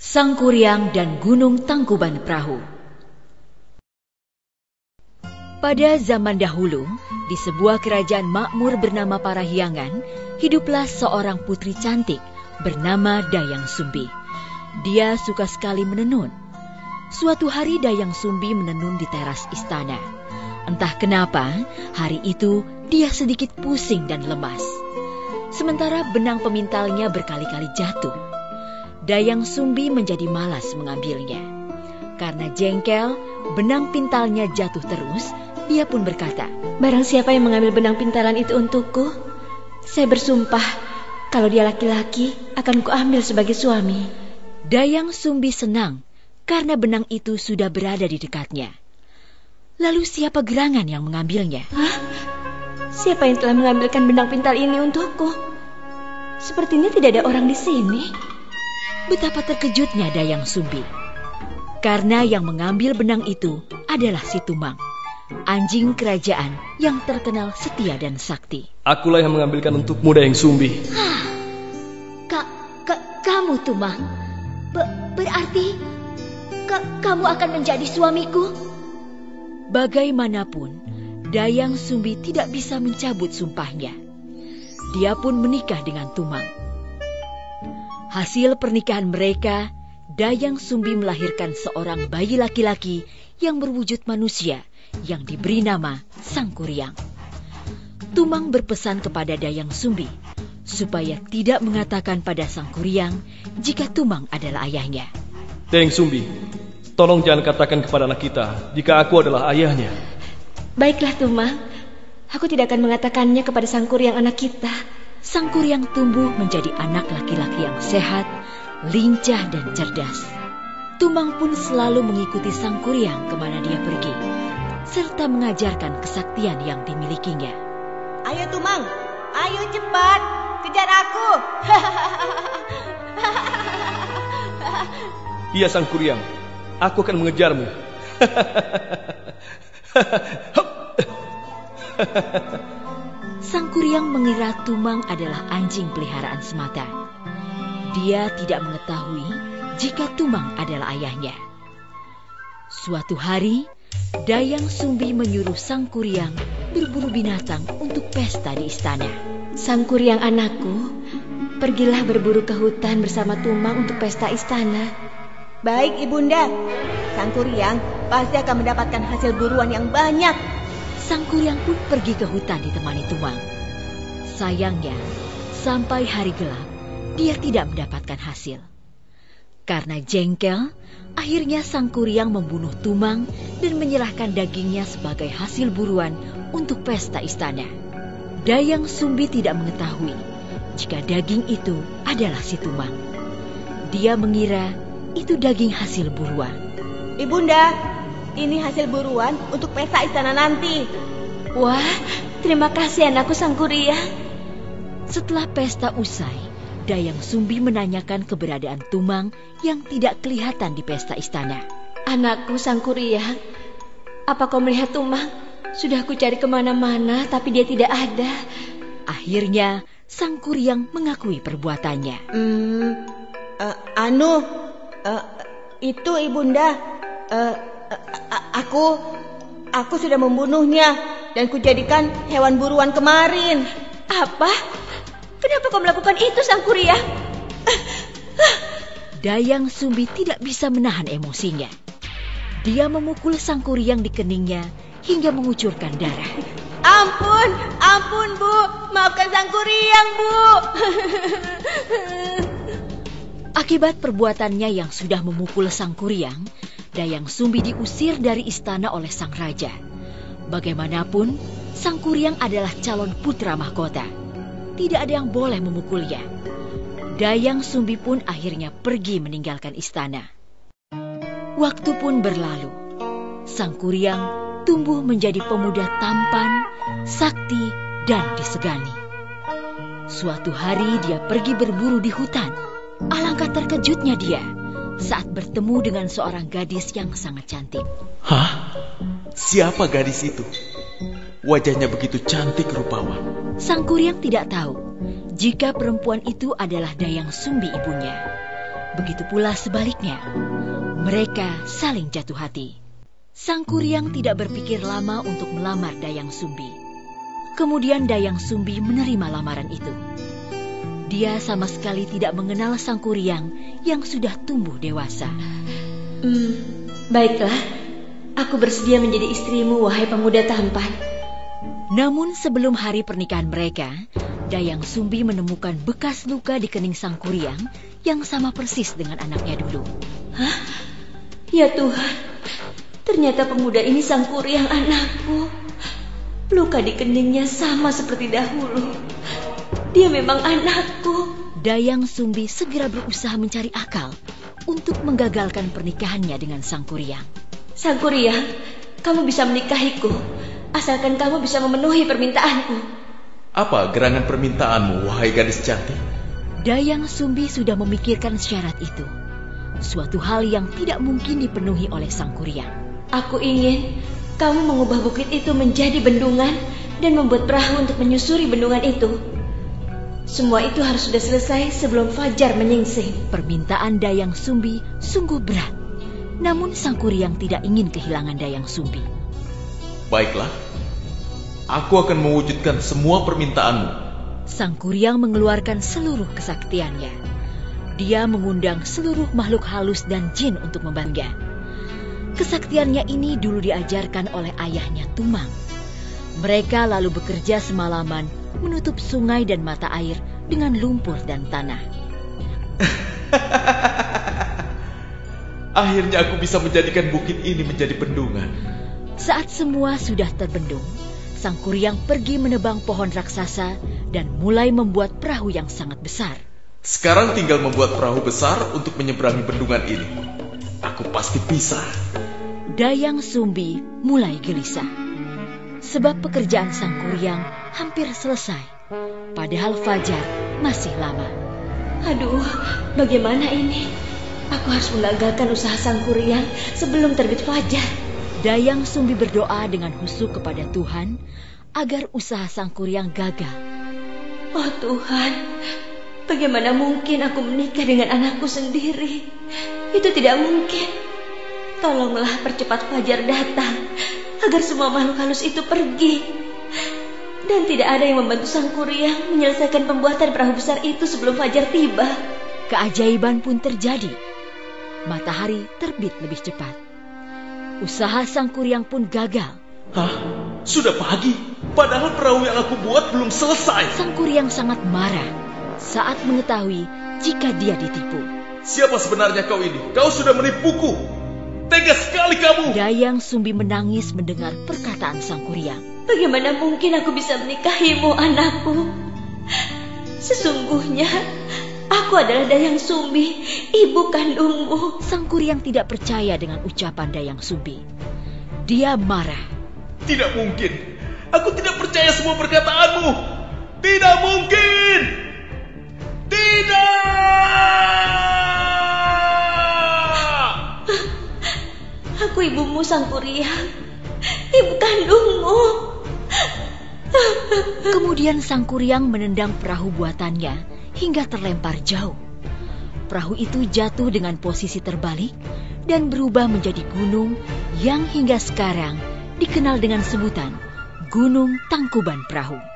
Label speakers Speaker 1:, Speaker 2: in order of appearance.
Speaker 1: Sang Kuryang dan Gunung Tangkuban Perahu. Pada zaman dahulu, di sebuah kerajaan makmur bernama Parahyangan, hiduplah seorang putri cantik bernama Dayang Sumbi. Dia suka sekali menenun. Suatu hari Dayang Sumbi menenun di teras istana. Entah kenapa, hari itu dia sedikit pusing dan lemas. Sementara benang pemintalnya berkali-kali jatuh. Dayang Sumbi menjadi malas mengambilnya. Karena jengkel, benang pintalnya jatuh terus, dia pun berkata,
Speaker 2: "Barang siapa yang mengambil benang pintalan itu untukku, saya bersumpah kalau dia laki-laki akan kuambil sebagai suami."
Speaker 1: Dayang Sumbi senang karena benang itu sudah berada di dekatnya. Lalu siapa gerangan yang mengambilnya?
Speaker 2: Hah? Siapa yang telah mengambilkan benang pintal ini untukku? Sepertinya tidak ada orang di sini.
Speaker 1: Betapa terkejutnya Dayang Sumbi. Karena yang mengambil benang itu adalah si Tumang, anjing kerajaan yang terkenal setia dan sakti.
Speaker 3: Akulah yang mengambilkan untukmu, Dayang Sumbi.
Speaker 4: Kamu, Tumang? Berarti kamu akan menjadi suamiku?
Speaker 1: Bagaimanapun, Dayang Sumbi tidak bisa mencabut sumpahnya. Dia pun menikah dengan Tumang. Hasil pernikahan mereka, Dayang Sumbi melahirkan seorang bayi laki-laki yang berwujud manusia yang diberi nama Sang Kuryang. Tumang berpesan kepada Dayang Sumbi supaya tidak mengatakan pada Sang Kuryang jika Tumang adalah ayahnya.
Speaker 3: Dayang Sumbi, tolong jangan katakan kepada anak kita jika aku adalah ayahnya.
Speaker 2: Baiklah Tumang, aku tidak akan mengatakannya kepada Sang Kuryang anak kita.
Speaker 1: Sang Kuryang tumbuh menjadi anak laki-laki yang sehat, lincah dan cerdas. Tumang pun selalu mengikuti Sang Kuryang kemana dia pergi, serta mengajarkan kesaktian yang dimilikinya.
Speaker 5: Ayo Tumang, ayo cepat, kejar aku.
Speaker 3: Iya Sang Kuryang, aku akan mengejarmu.
Speaker 1: Sang Kuryang mengira Tumang adalah anjing peliharaan semata. Dia tidak mengetahui jika Tumang adalah ayahnya. Suatu hari, Dayang Sumbi menyuruh Sang Kuryang berburu binatang untuk pesta di istana.
Speaker 2: Sang Kuryang anakku, pergilah berburu ke hutan bersama Tumang untuk pesta istana.
Speaker 5: Baik Ibunda, Sang Kuryang pasti akan mendapatkan hasil buruan yang banyak.
Speaker 1: Sang Kuryang pun pergi ke hutan ditemani Tumang. Sayangnya, sampai hari gelap, dia tidak mendapatkan hasil. Karena jengkel, akhirnya Sang Kuryang membunuh Tumang dan menyerahkan dagingnya sebagai hasil buruan untuk pesta istana. Dayang Sumbi tidak mengetahui jika daging itu adalah si Tumang. Dia mengira itu daging hasil buruan.
Speaker 5: Ibunda, ini hasil buruan untuk pesta istana nanti.
Speaker 2: Wah, terima kasih anakku Sang Kuryang.
Speaker 1: Setelah pesta usai, Dayang Sumbi menanyakan keberadaan Tumang yang tidak kelihatan di pesta istana.
Speaker 2: Anakku Sang Kuryang, apa kau melihat Tumang? Sudah aku cari kemana-mana tapi dia tidak ada.
Speaker 1: Akhirnya Sang Kuryang mengakui perbuatannya.
Speaker 5: Itu Ibunda, aku sudah membunuhnya dan kujadikan hewan buruan kemarin.
Speaker 2: Apa? Kenapa kau melakukan itu Sang Kuryang?
Speaker 1: Dayang Sumbi tidak bisa menahan emosinya. Dia memukul Sang Kuryang di keningnya hingga mengucurkan darah.
Speaker 5: Ampun Bu, maafkan Sang Kuryang Bu.
Speaker 1: Akibat perbuatannya yang sudah memukul Sang Kuryang, Dayang Sumbi diusir dari istana oleh sang raja. Bagaimanapun, Sang Kuryang adalah calon putra mahkota. Tidak ada yang boleh memukulnya. Dayang Sumbi pun akhirnya pergi meninggalkan istana. Waktu pun berlalu. Sang Kuryang tumbuh menjadi pemuda tampan, sakti, dan disegani. Suatu hari dia pergi berburu di hutan. Alangkah terkejutnya dia saat bertemu dengan seorang gadis yang sangat cantik.
Speaker 6: Hah? Siapa gadis itu? Wajahnya begitu cantik rupawan.
Speaker 1: Sang Kuryang tidak tahu jika perempuan itu adalah Dayang Sumbi ibunya. Begitu pula sebaliknya, mereka saling jatuh hati. Sang Kuryang tidak berpikir lama untuk melamar Dayang Sumbi. Kemudian Dayang Sumbi menerima lamaran itu. Dia sama sekali tidak mengenal Sang Kuryang yang sudah tumbuh dewasa.
Speaker 2: Baiklah, aku bersedia menjadi istrimu, wahai pemuda tampan.
Speaker 1: Namun sebelum hari pernikahan mereka, Dayang Sumbi menemukan bekas luka di kening Sang Kuryang yang sama persis dengan anaknya dulu.
Speaker 2: Hah? Ya Tuhan, ternyata pemuda ini Sang Kuryang anakku. Luka di keningnya sama seperti dahulu. Dia memang anakku.
Speaker 1: Dayang Sumbi segera berusaha mencari akal untuk menggagalkan pernikahannya dengan Sang Kuryang.
Speaker 2: Sang Kuryang, kamu bisa menikahiku, asalkan kamu bisa memenuhi permintaanku.
Speaker 6: Apa gerangan permintaanmu, wahai gadis cantik?
Speaker 1: Dayang Sumbi sudah memikirkan syarat itu. Suatu hal yang tidak mungkin dipenuhi oleh Sang Kuryang.
Speaker 2: Aku ingin kamu mengubah bukit itu menjadi bendungan dan membuat perahu untuk menyusuri bendungan itu. Semua itu harus sudah selesai sebelum fajar menyingsing.
Speaker 1: Permintaan Dayang Sumbi sungguh berat. Namun Sang Kuryang tidak ingin kehilangan Dayang Sumbi.
Speaker 6: Baiklah, aku akan mewujudkan semua permintaanmu.
Speaker 1: Sang Kuryang mengeluarkan seluruh kesaktiannya. Dia mengundang seluruh makhluk halus dan jin untuk membantu. Kesaktiannya ini dulu diajarkan oleh ayahnya Tumang. Mereka lalu bekerja semalaman menutup sungai dan mata air dengan lumpur dan tanah.
Speaker 6: Akhirnya aku bisa menjadikan bukit ini menjadi bendungan.
Speaker 1: Saat semua sudah terbendung, Sang Kuryang pergi menebang pohon raksasa dan mulai membuat perahu yang sangat besar.
Speaker 6: Sekarang tinggal membuat perahu besar untuk menyeberangi bendungan ini. Aku pasti bisa.
Speaker 1: Dayang Sumbi mulai gelisah. Sebab pekerjaan Sang Kuryang hampir selesai. Padahal fajar masih lama.
Speaker 2: Aduh, bagaimana ini? Aku harus menggagalkan usaha Sang Kuryang sebelum terbit fajar.
Speaker 1: Dayang Sumbi berdoa dengan khusyuk kepada Tuhan agar usaha Sang Kuryang gagal.
Speaker 2: Oh Tuhan, bagaimana mungkin aku menikah dengan anakku sendiri? Itu tidak mungkin. Tolonglah percepat fajar datang agar semua makhluk halus itu pergi. Dan tidak ada yang membantu Sang Kuryang menyelesaikan pembuatan perahu besar itu sebelum fajar tiba.
Speaker 1: Keajaiban pun terjadi. Matahari terbit lebih cepat. Usaha Sang Kuryang pun gagal.
Speaker 6: Hah? Sudah pagi? Padahal perahu yang aku buat belum selesai.
Speaker 1: Sang Kuryang sangat marah saat mengetahui jika dia ditipu.
Speaker 6: Siapa sebenarnya kau ini? Kau sudah menipuku. Tega sekali kamu.
Speaker 1: Dayang Sumbi menangis mendengar perkataan Sang Kuryang.
Speaker 2: Bagaimana mungkin aku bisa menikahimu, anakku? Sesungguhnya aku adalah Dayang Sumbi, ibu kandungmu.
Speaker 1: Sang Kuryang tidak percaya dengan ucapan Dayang Sumbi. Dia marah.
Speaker 6: Tidak mungkin. Aku tidak percaya semua perkataanmu. Tidak mungkin. Tidak.
Speaker 2: Aku ibumu, Sang Kuryang. Ibu kandungmu.
Speaker 1: Kemudian Sang Kuryang menendang perahu buatannya hingga terlempar jauh. Perahu itu jatuh dengan posisi terbalik dan berubah menjadi gunung yang hingga sekarang dikenal dengan sebutan Gunung Tangkuban Perahu.